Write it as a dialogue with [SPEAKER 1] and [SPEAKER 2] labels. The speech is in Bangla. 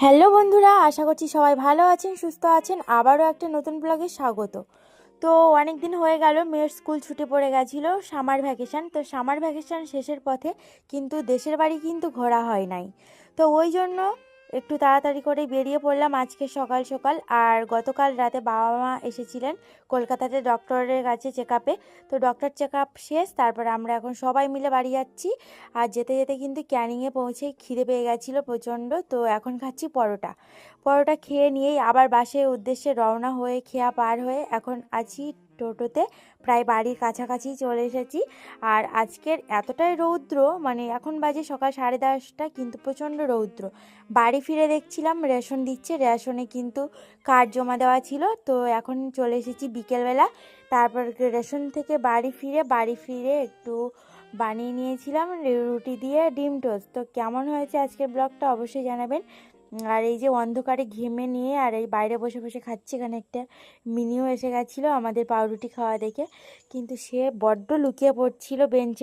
[SPEAKER 1] হ্যালো বন্ধুরা, আশা করছি সবাই ভালো আছেন, সুস্থ আছেন। আবারও একটা নতুন ব্লগে স্বাগত। তো অনেক দিন হয়ে গেল, মেয়ের স্কুল ছুটি পড়ে গেছিলো, সামার ভ্যাকেশান। তো সামার ভ্যাকেশান শেষের পথে কিন্তু দেশের বাড়ি কিন্তু ঘোরা হয় নাই। তো ওই জন্য একটু তাড়াতাড়ি করে বেরিয়ে পড়লাম আজকে সকাল সকাল। আর গতকাল রাতে বাবা মা এসেছিলেন কলকাতাতে ডক্টরের কাছে চেক আপে। তো ডক্টর চেক আপ শেষ, তারপরে আমরা এখন সবাই মিলে বাড়ি যাচ্ছি। আর যেতে যেতে কিন্তু ক্যানিংয়ে পৌঁছে খিদে পেয়ে গেছিলো প্রচণ্ড। তো এখন খাচ্ছি পরোটা। পরোটা খেয়ে নিয়েই আবার বাসের উদ্দেশ্যে রওনা হয়ে খেয়া পার হয়ে এখন আছি টোটোতে, প্রায় বাড়ির কাছাকাছি চলে এসেছি। আর আজকের এতটাই রৌদ্র, মানে এখন বাজে সকাল 10:30, কিন্তু প্রচণ্ড রৌদ্র। বাড়ি ফিরে দেখছিলাম রেশন দিচ্ছে, রেশনে কিন্তু কার্ড জমা দেওয়া ছিল। তো এখন চলে এসেছি বিকেলবেলা। তারপর রেশন থেকে বাড়ি ফিরে একটু বানিয়ে নিয়েছিলাম রুটি দিয়ে ডিম টোস্ট। তো কেমন হয়েছে আজকের ব্লগটা অবশ্যই জানাবেন। আর এই যে অন্ধকারে ঘেমে নিয়ে আর এই বাইরে বসে বসে খাচ্ছি, এখানে একটা মিনিও এসে গেছিলো আমাদের পাউরুটি খাওয়া দেখে, কিন্তু সে বড্ড লুকিয়ে পড়ছিল বেঞ্চে।